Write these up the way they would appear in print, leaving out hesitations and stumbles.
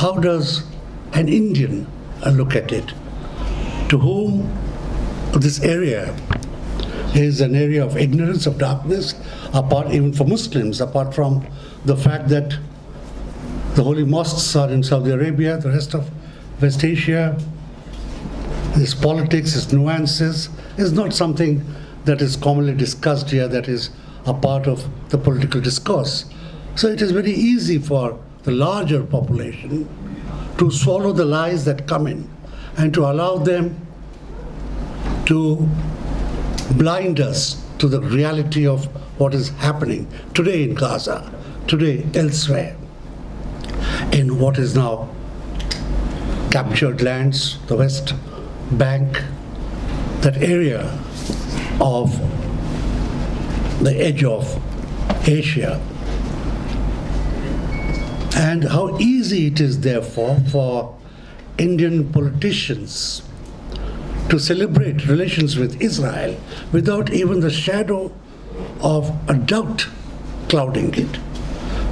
how does an Indian look at it, to whom this area is an area of ignorance, of darkness, apart even for Muslims, apart from the fact that the holy mosques are in Saudi Arabia, the rest of West Asia. This politics, its nuances, is not something that is commonly discussed here, that is a part of the political discourse. So it is very easy for the larger population to swallow the lies that come in and to allow them to blind us to the reality of what is happening today in Gaza, today elsewhere, in what is now captured lands, the West Bank, that area of the edge of Asia. And how easy it is, therefore, for Indian politicians to celebrate relations with Israel without even the shadow of a doubt clouding it,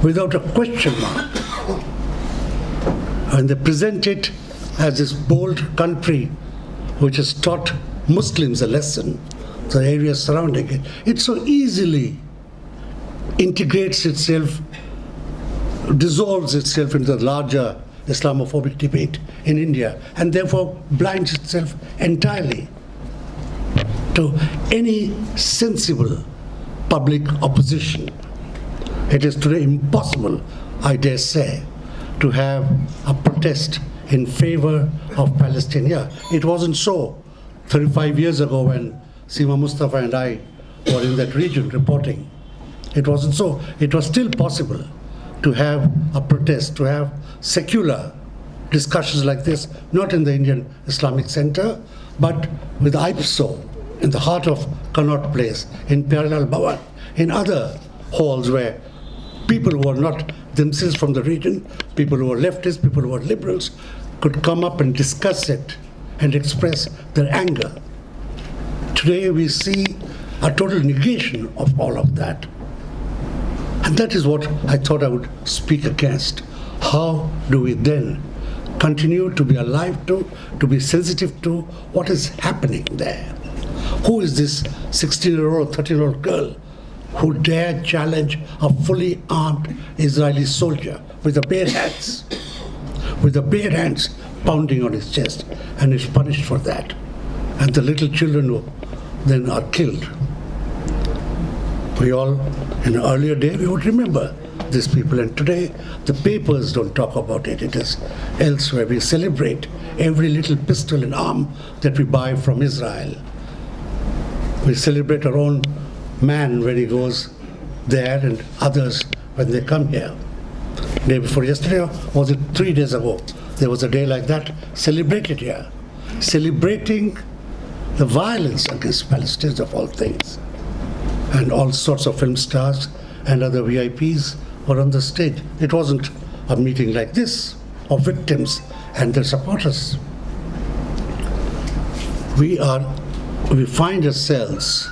without a question mark. And they present it as this bold country which has taught Muslims a lesson, the areas surrounding it. It so easily integrates itself, dissolves itself into the larger Islamophobic debate in India, and therefore blinds itself entirely to any sensible public opposition. It is today impossible, I dare say, to have a protest in favor of Palestine. Yeah, it wasn't so 35 years ago when Seema Mustafa and I were in that region reporting. It wasn't so. It was still possible to have a protest, to have secular discussions like this, not in the Indian Islamic Center, but with IPSO, in the heart of Connaught Place, in Parallel Bhavan, in other halls where people who are not themselves from the region, people who are leftists, people who are liberals, could come up and discuss it and express their anger. Today we see a total negation of all of that. And that is what I thought I would speak against. How do we then continue to be alive to be sensitive to what is happening there? Who is this 16-year-old, 13-year-old girl who dared challenge a fully armed Israeli soldier with the bare hands? With the bare hands pounding on his chest, and is punished for that. And the little children who then are killed. We all, in an earlier day, we would remember these people, and today the papers don't talk about it. It is elsewhere. We celebrate every little pistol and arm that we buy from Israel. We celebrate our own man when he goes there and others when they come here. Day before yesterday, or was it 3 days ago, there was a day like that celebrated here, celebrating the violence against Palestinians of all things. And all sorts of film stars and other VIPs were on the stage. It wasn't a meeting like this of victims and their supporters. We find ourselves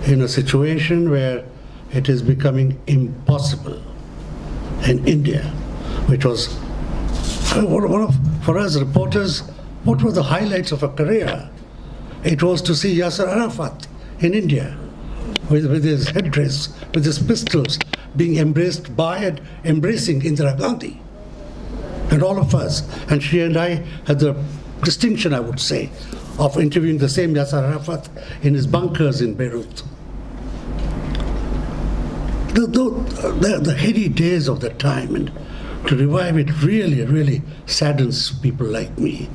in a situation where it is becoming impossible in India, which was for us reporters, what were the highlights of a career? It was to see Yasser Arafat in India with his headdress, with his pistols, being embraced by and embracing Indira Gandhi and all of us. And she and I had the distinction, I would say, of interviewing the same Yasser Arafat in his bunkers in Beirut. The heady days of that time, and to revive it really, really saddens people like me.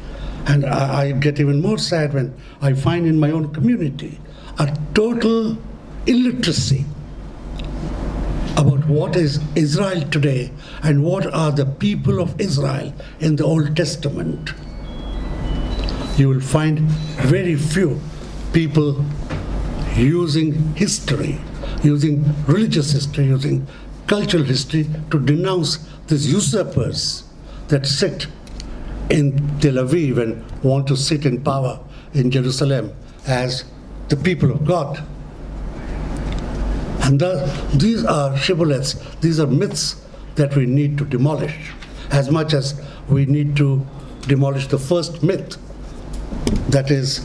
And I get even more sad when I find in my own community a total illiteracy about what is Israel today and what are the people of Israel in the Old Testament. You will find very few people using history, using religious history, using cultural history to denounce these usurpers that sit in Tel Aviv and want to sit in power in Jerusalem as the people of God. And these are shibboleths, these are myths that we need to demolish. as much as we need to demolish the first myth, that is,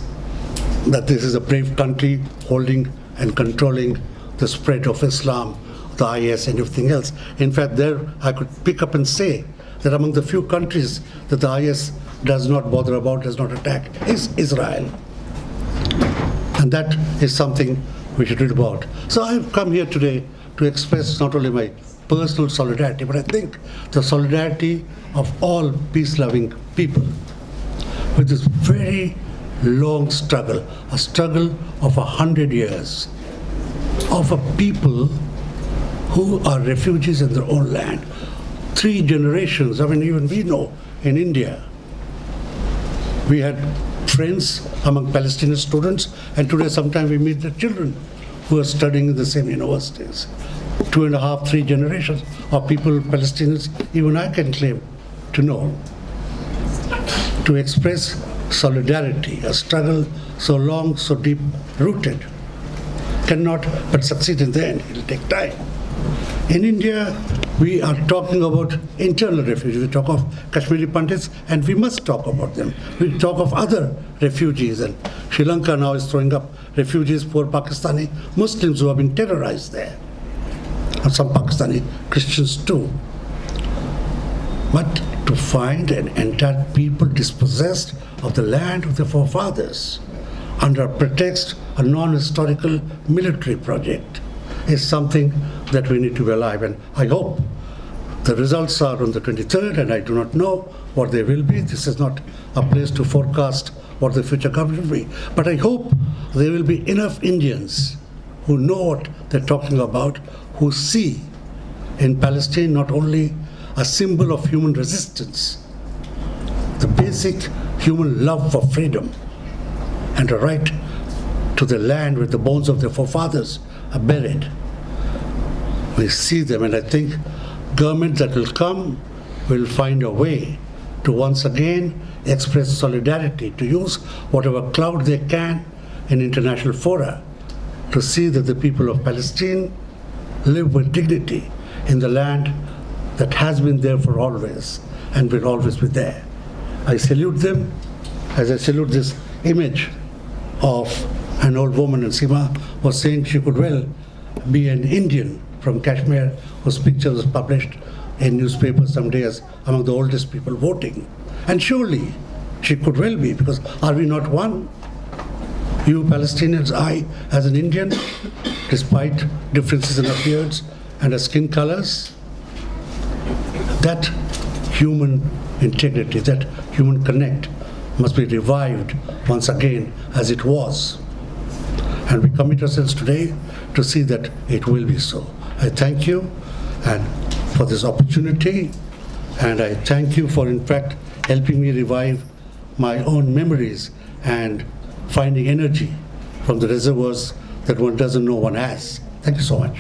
that this is a brave country holding and controlling the spread of Islam, the IS and everything else. In fact, there I could pick up and say that among the few countries that the IS does not bother about, does not attack, is Israel. And that is something we should read about. So I've come here today to express not only my personal solidarity, but I think the solidarity of all peace-loving people with this very long struggle, a struggle of 100 years, of a people who are refugees in their own land. 3 generations, I mean, even we know in India, we had friends among Palestinian students, and today sometimes we meet the children who are studying in the same universities. 2.5, 3 generations of people, Palestinians, even I can claim to know. To express solidarity, a struggle so long, so deep-rooted, cannot but succeed in the end. It will take time. In India, we are talking about internal refugees. We talk of Kashmiri Pandits, and we must talk about them. We talk of other refugees, and Sri Lanka now is throwing up refugees, poor Pakistani Muslims who have been terrorized there, and some Pakistani Christians too. But to find an entire people dispossessed of the land of their forefathers under a pretext, a non-historical military project, is something that we need to be alive. And I hope the results are on the 23rd, and I do not know what they will be. This is not a place to forecast what the future government will be. But I hope there will be enough Indians who know what they're talking about, who see in Palestine not only a symbol of human resistance, the basic human love for freedom and a right to the land where the bones of their forefathers are buried. We see them, and I think government that will come will find a way to once again express solidarity, to use whatever clout they can in international fora to see that the people of Palestine live with dignity in the land that has been there for always and will always be there. I salute them as I salute this image of an old woman, and Seema was saying she could well be an Indian from Kashmir whose picture was published in newspapers someday as among the oldest people voting. And surely she could well be, because are we not one? You Palestinians, I as an Indian, despite differences in appearance and our skin colors, that human integrity, that human connect must be revived once again as it was. And we commit ourselves today to see that it will be so. I thank you and for this opportunity, and I thank you for in fact helping me revive my own memories and finding energy from the reservoirs that one doesn't know one has. Thank you so much.